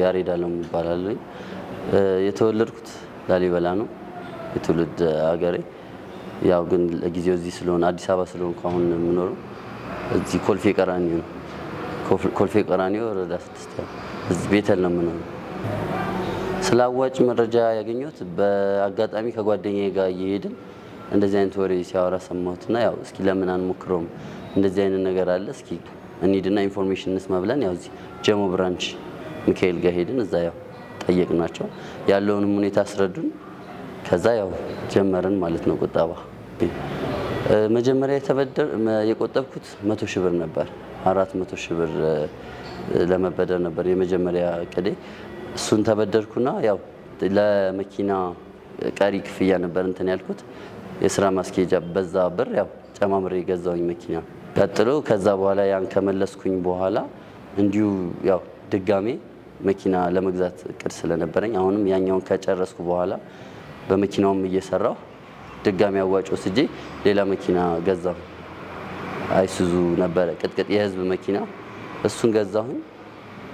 ያሬድ አለሙ እባላለሁ። የተወለድኩት ላሊበላ ነው የትውልድ ሀገሬ። ያው ግን ለጊዜው እዚህ ስለሆነ አዲስ አበባ ስለሆንኩ አሁን የምኖረው እዚህ ኮልፌ ቀራኒዮ ነው። ኮልፌ ቀራኒዮ ወረዳ 6 እዚህ ቤተል ነው የምኖረው። ስለ አዋጭ መረጃ ያገኘሁት በአጋጣሚ ከጓደኛዬ ጋር እየሄድን እንደዚህ አይነት ወሬ ሲያወራ ሰማሁትና ያው እስኪ ለምን አንሞክረውም እንደዚህ አይነት ነገር አለ እስኪ እንሂድና ኢንፎርሜሽን እንስማ ብለን ያው እዚህ ጀሞ ብራንች ሚካኤል ጋር ሄድን። እዛ ያው ጠየቅናቸው ያለውንም ሁኔታ አስረዱን። ከዛ ያው ጀመርን ማለት ነው ቁጠባ። መጀመሪያ የቆጠብኩት 100 ሺህ ብር ነበር። 400 ሺህ ብር ለመበደር ነበር የመጀመሪያ እቅዴ። እሱን ተበደርኩና ያው ለመኪና ቀሪ ክፍያ ነበር እንትን ያልኩት የስራ ማስኬጃ በዛ ብር ያው ጨማምሬ ገዛውኝ መኪና። ቀጥሎ ከዛ በኋላ ያን ከመለስኩኝ በኋላ እንዲሁ ያው ድጋሜ መኪና ለመግዛት እቅድ ስለነበረኝ አሁንም ያኛውን ከጨረስኩ በኋላ በመኪናውም እየሰራሁ ድጋሜ አዋጭ ወስጄ ሌላ መኪና ገዛሁ። አይሱዙ ነበረ ቅጥቅጥ የህዝብ መኪና እሱን ገዛሁኝ።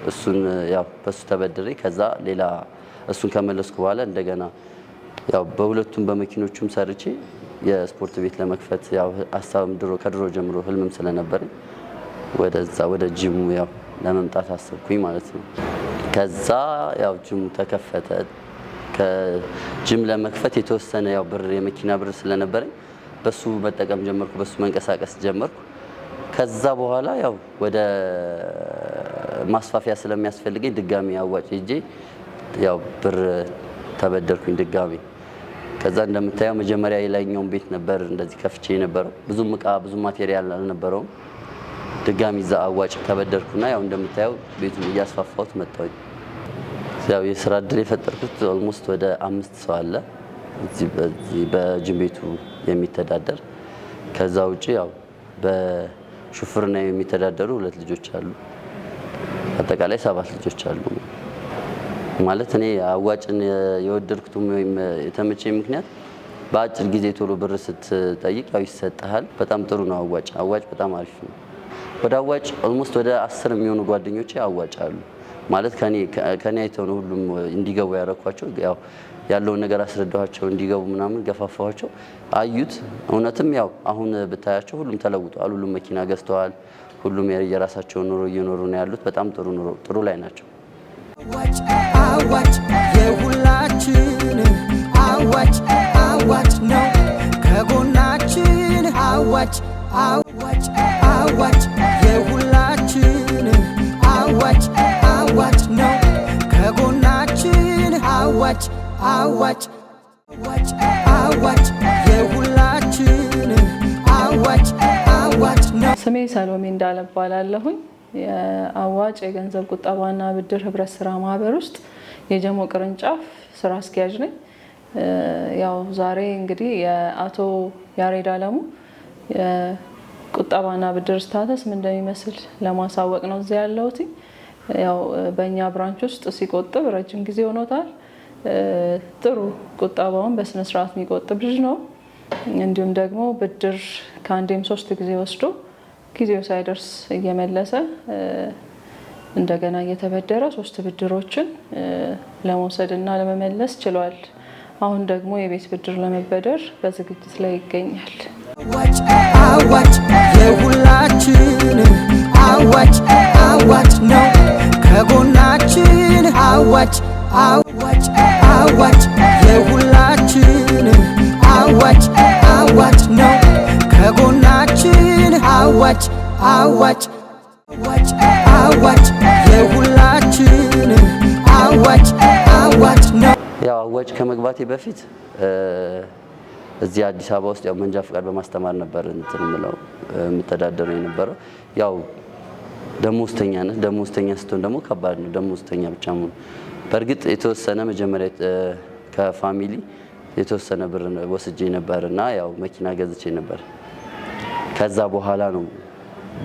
እሱን ያው በሱ ተበድሬ ከዛ ሌላ እሱን ከመለስኩ በኋላ እንደገና ያው በሁለቱም በመኪኖቹም ሰርቼ የስፖርት ቤት ለመክፈት ያው ሐሳብም ከድሮ ጀምሮ ህልምም ስለነበረኝ ወደ ጂሙ ያው ለመምጣት አሰብኩኝ ማለት ነው። ከዛ ያው ጂሙ ተከፈተ። ከጂም ለመክፈት የተወሰነ ያው ብር የመኪና ብር ስለነበረኝ በሱ መጠቀም ጀመርኩ፣ በሱ መንቀሳቀስ ጀመርኩ። ከዛ በኋላ ያው ወደ ማስፋፊያ ስለሚያስፈልገኝ ድጋሚ አዋጭ ሄጄ ያው ብር ተበደርኩኝ ድጋሚ። ከዛ እንደምታየው መጀመሪያ የላይኛውን ቤት ነበር እንደዚህ ከፍቼ የነበረው ብዙም እቃ ብዙ ማቴሪያል አልነበረውም። ድጋሚ እዛ አዋጭ ተበደርኩና ያው እንደምታየው ቤቱን እያስፋፋሁት መጣሁኝ። ያው የስራ እድል የፈጠርኩት ኦልሞስት ወደ 5 ሰው አለ እዚህ በጂም ቤቱ የሚተዳደር። ከዛ ውጪ ያው በሹፍርና የሚተዳደሩ 2 ልጆች አሉ። አጠቃላይ 7 ልጆች አሉ። ማለት እኔ አዋጭን የወደድኩት ወይም የተመቸኝ ምክንያት በአጭር ጊዜ ቶሎ ብር ስትጠይቅ ያው ይሰጣል። በጣም ጥሩ ነው አዋጭ በጣም አሪፍ ነው። ወደ አዋጭ ኦልሞስት ወደ 10 የሚሆኑ ጓደኞቼ አዋጭ አሉ። ማለት ከኔ አይተው ነው ሁሉም እንዲገቡ ያረኳቸው። ያው ያለውን ነገር አስረዳኋቸው እንዲገቡ ምናምን ገፋፋኋቸው። አዩት። እውነትም ያው አሁን ብታያቸው ሁሉም ተለውጠዋል። ሁሉም መኪና ገዝተዋል። ሁሉም የራሳቸውን ኑሮ እየኖሩ ነው ያሉት። በጣም ጥሩ ላይ ናቸው። አዋጭ የሁላችን አዋጭ ነው ከጎናችን አዋጭ የሁላችን አዋጭ ነው ከጎናችን አዋጭ የሁላችን አዋጭ ነው። ስሜ ሰሎሜ እንዳለ እባላለሁኝ። የአዋጭ የገንዘብ ቁጠባና ብድር ህብረት ስራ ማህበር ውስጥ የጀሞ ቅርንጫፍ ስራ አስኪያጅ ነኝ። ያው ዛሬ እንግዲህ የአቶ ያሬድ አለሙ የቁጠባና ብድር ስታተስ ምን እንደሚመስል ለማሳወቅ ነው እዚህ ያለሁት። ያው በእኛ ብራንች ውስጥ ሲቆጥብ ረጅም ጊዜ ሆኖታል። ጥሩ ቁጠባውን በስነ ስርዓት የሚቆጥብ ልጅ ነው። እንዲሁም ደግሞ ብድር ከአንዴም 3 ጊዜ ወስዶ ጊዜው ሳይደርስ እየመለሰ እንደገና እየተበደረ 3 ብድሮችን ለመውሰድ እና ለመመለስ ችሏል። አሁን ደግሞ የቤት ብድር ለመበደር በዝግጅት ላይ ይገኛል። አዋጭ የሁላችን አዋጭ ነው ከጎናችን አዋጭ የሁላችን አዋጭ ነው ከጎናችን አዋጭ የሁላችን አዋጭ ነው። ያው አዋጭ ከመግባቴ በፊት እዚህ አዲስ አበባ ውስጥ ያው መንጃ ፈቃድ በማስተማር ነበር እንትን ምለው የምተዳደረው የነበረው። ያው ደሞዝተኛ ስትሆን ደግሞ ከባድ ነው። ደሞዝተኛ ብቻ መሆን በእርግጥ የተወሰነ መጀመሪያ ከፋሚሊ የተወሰነ ብር ወስጄ ነበርና ያው መኪና ገዝቼ ነበር። ከዛ በኋላ ነው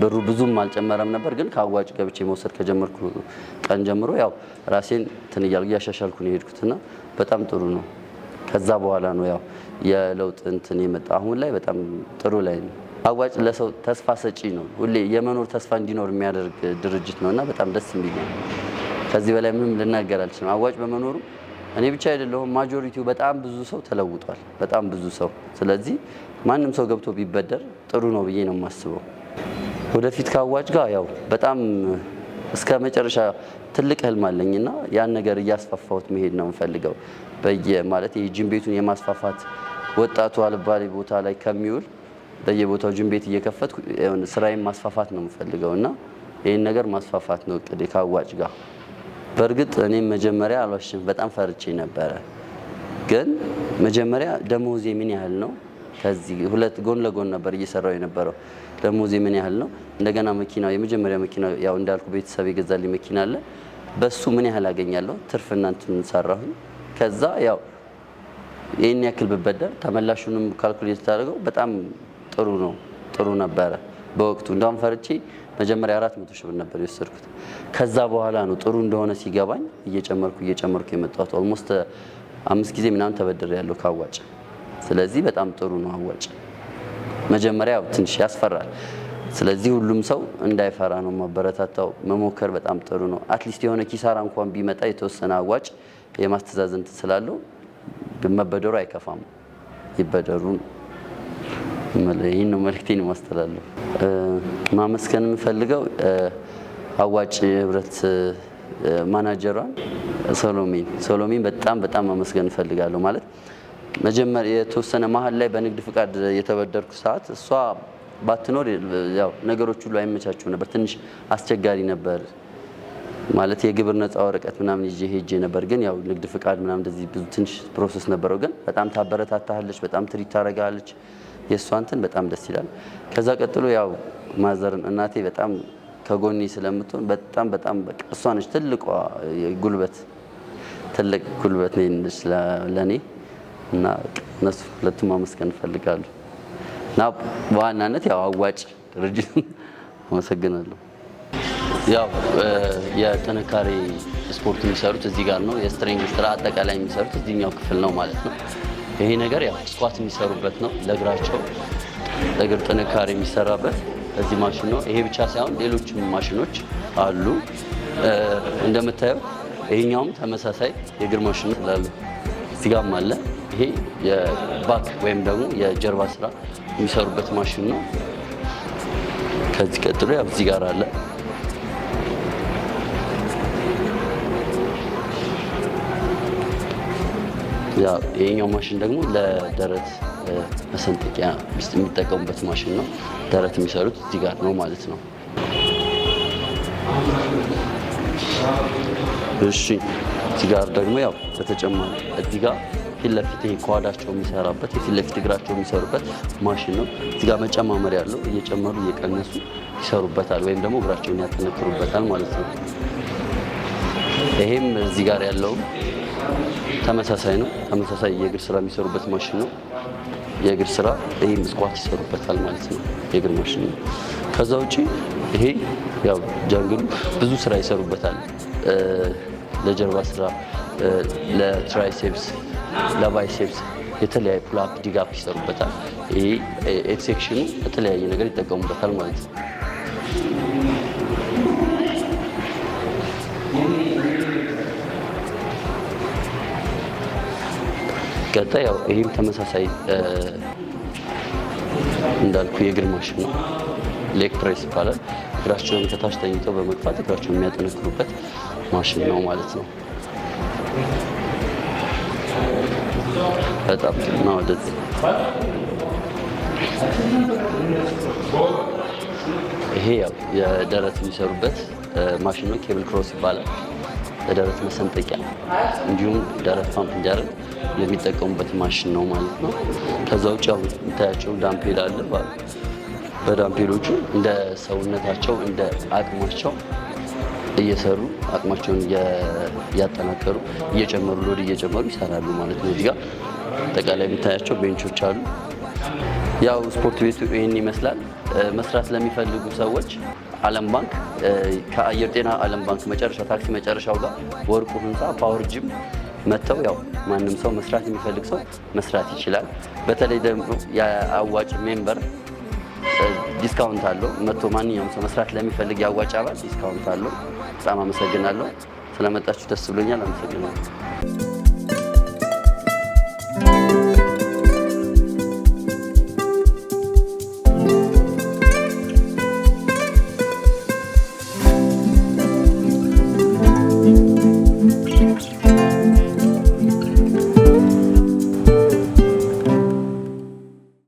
ብሩ ብዙም አልጨመረም ነበር፣ ግን ከአዋጭ ገብቼ መውሰድ ከጀመርኩ ቀን ጀምሮ ያው ራሴን እንትን እያሻሻልኩ ነው የሄድኩትና በጣም ጥሩ ነው። ከዛ በኋላ ነው ያው የለውጥ እንትን የመጣ። አሁን ላይ በጣም ጥሩ ላይ ነው። አዋጭ ለሰው ተስፋ ሰጪ ነው። ሁሌ የመኖር ተስፋ እንዲኖር የሚያደርግ ድርጅት ነውና በጣም ደስ የሚል ነው። ከዚህ በላይ ምንም ልናገር አልችልም። አዋጭ በመኖሩ እኔ ብቻ አይደለሁም፣ ማጆሪቲው በጣም ብዙ ሰው ተለውጧል። በጣም ብዙ ሰው። ስለዚህ ማንም ሰው ገብቶ ቢበደር ጥሩ ነው ብዬ ነው የማስበው። ወደፊት ከአዋጭ ጋር ያው በጣም እስከ መጨረሻ ትልቅ ህልም አለኝና ያን ነገር እያስፋፋሁት መሄድ ነው የምፈልገው። ማለት የጂም ቤቱን የማስፋፋት ወጣቱ አልባሌ ቦታ ላይ ከሚውል በየቦታው ጂም ቤት እየከፈትኩ ስራዬን ማስፋፋት ነው የምፈልገው እና ይህን ነገር ማስፋፋት ነው እቅዴ ከአዋጭ ጋር። በእርግጥ እኔም መጀመሪያ አልዋሽም በጣም ፈርቼ ነበረ። ግን መጀመሪያ ደሞዜ ምን ያህል ነው፣ ከዚህ ሁለት ጎን ለጎን ነበር እየሰራው የነበረው። ደሞዜ ምን ያህል ነው፣ እንደገና መኪናው የመጀመሪያ መኪና ያው እንዳልኩ ቤተሰብ የገዛልኝ መኪና አለ፣ በሱ ምን ያህል አገኛለሁ፣ ትርፍና እንትን ሰራሁኝ። ከዛ ያው ይህን ያክል ብበደር ተመላሹንም ካልኩሌት ታደርገው በጣም ጥሩ ነበረ በወቅቱ። እንዳውም ፈርቼ መጀመሪያ 400 ሺህ ብር ነበር የወሰድኩት። ከዛ በኋላ ነው ጥሩ እንደሆነ ሲገባኝ እየጨመርኩ የመጣሁት። ኦልሞስት 5 ጊዜ ምናምን ተበድሬ ያለው ከአዋጭ። ስለዚህ በጣም ጥሩ ነው አዋጭ። መጀመሪያ ትንሽ ያስፈራል። ስለዚህ ሁሉም ሰው እንዳይፈራ ነው ማበረታታው። መሞከር በጣም ጥሩ ነው። አትሊስት የሆነ ኪሳራ እንኳን ቢመጣ የተወሰነ አዋጭ የማስተዛዘን ስላለው መበደሩ አይከፋም። ይበደሩ። ይህን ነው መልእክቴን ማስተላለፍ። ማመስገን የምፈልገው አዋጭ ህብረት ማናጀሯን ሶሎሜን በጣም ማመስገን እፈልጋለሁ። ማለት መጀመሪያ የተወሰነ መሀል ላይ በንግድ ፍቃድ የተበደርኩ ሰዓት እሷ ባትኖር ያው ነገሮች ሁሉ አይመቻቹም ነበር። ትንሽ አስቸጋሪ ነበር። ማለት የግብር ነፃ ወረቀት ምናምን ይዤ ሄጄ ነበር። ግን ያው ንግድ ፍቃድ ምናምን እንደዚህ ብዙ ትንሽ ፕሮሰስ ነበረው። ግን በጣም ታበረታታለች፣ በጣም ትሪት ታደርጋለች። የእሷ እንትን በጣም ደስ ይላል። ከዛ ቀጥሎ ያው ማዘርን እናቴ በጣም ከጎኔ ስለምትሆን በጣም በቃ እሷ ነች ትልቅ ጉልበት ነች ለኔ እና እነሱ ሁለቱም ማመስገን እፈልጋለሁ። እና በዋናነት ያው አዋጭ ድርጅት አመሰግናለሁ። ያው የጥንካሬ ስፖርት የሚሰሩት እዚህ ጋር ነው። የስትሬንግ ስራ አጠቃላይ የሚሰሩት እዚህኛው ክፍል ነው ማለት ነው። ይሄ ነገር ያው ስኳት የሚሰሩበት ነው። ለእግር ጥንካሬ የሚሰራበት እዚህ ማሽን ነው። ይሄ ብቻ ሳይሆን ሌሎችም ማሽኖች አሉ። እንደምታየው ይሄኛውም ተመሳሳይ የእግር ማሽን ስላለ እዚህ ጋርም አለ። ይሄ የባክ ወይም ደግሞ የጀርባ ስራ የሚሰሩበት ማሽን ነው። ከዚህ ቀጥሎ ያው እዚህ ጋር አለ። ያው ይሄኛው ማሽን ደግሞ ለደረት መሰንጠቂያ የሚጠቀሙበት ማሽን ነው። ደረት የሚሰሩት እዚህ ጋር ነው ማለት ነው። እሺ እዚህ ጋር ደግሞ ያው በተጨማሪ እዚህ ጋር ፊት ለፊት ይሄ ኳዳቸው የሚሰራበት የፊት ለፊት እግራቸው የሚሰሩበት ማሽን ነው። እዚህ ጋር መጨማመሪያ ያለው እየጨመሩ እየቀነሱ ይሰሩበታል ወይም ደግሞ እግራቸውን ያጠነክሩበታል ማለት ነው። ይሄም እዚህ ጋር ያለው ተመሳሳይ ነው። ተመሳሳይ የእግር ስራ የሚሰሩበት ማሽን ነው። የእግር ስራ ይሄም ስኳት ይሰሩበታል ማለት ነው። የእግር ማሽን ነው። ከዛ ውጪ ይሄ ያው ጃንግሉ ብዙ ስራ ይሰሩበታል። ለጀርባ ስራ፣ ለትራይሴፕስ፣ ለባይሴፕስ የተለያየ ፑልአፕ ዲጋፕ ይሰሩበታል። ይሄ ኤክሴክሽኑ የተለያየ ነገር ይጠቀሙበታል ማለት ነው። ቀጣይ ያው ይሄም ተመሳሳይ እንዳልኩ የእግር ማሽን ነው። ሌግ ፕሬስ ይባላል። እግራቸውን ከታች ተኝተው በመግፋት እግራቸውን የሚያጠነክሩበት ማሽን ነው ማለት ነው። በጣም ነው ወደዚህ ይሄ ያው የደረት የሚሰሩበት ማሽን ነው። ኬብል ክሮስ ይባላል። ለደረት መሰንጠቂያ እንዲሁም ደረት ፓምፕ እንዲያደርግ የሚጠቀሙበት ማሽን ነው ማለት ነው። ከዛ ውጭ ያው የምታያቸው ዳምፔል አለ። በዳምፔሎቹ እንደ ሰውነታቸው እንደ አቅማቸው እየሰሩ አቅማቸውን እያጠናከሩ እየጨመሩ ሎድ እየጨመሩ ይሰራሉ ማለት ነው። እዚህ ጋር አጠቃላይ የምታያቸው ቤንቾች አሉ። ያው ስፖርት ቤቱ ይህን ይመስላል። መስራት ለሚፈልጉ ሰዎች ዓለም ባንክ ከአየር ጤና ዓለም ባንክ መጨረሻ ታክሲ መጨረሻው ጋር ወርቁ ህንፃ ፓወር ጂም መጥተው ያው ማንም ሰው መስራት የሚፈልግ ሰው መስራት ይችላል። በተለይ ደግሞ የአዋጭ ሜምበር ዲስካውንት አለው። መጥቶ ማንኛውም ሰው መስራት ለሚፈልግ የአዋጭ አባል ዲስካውንት አለው። በጣም አመሰግናለሁ። ስለመጣችሁ ደስ ብሎኛል። አመሰግናለሁ።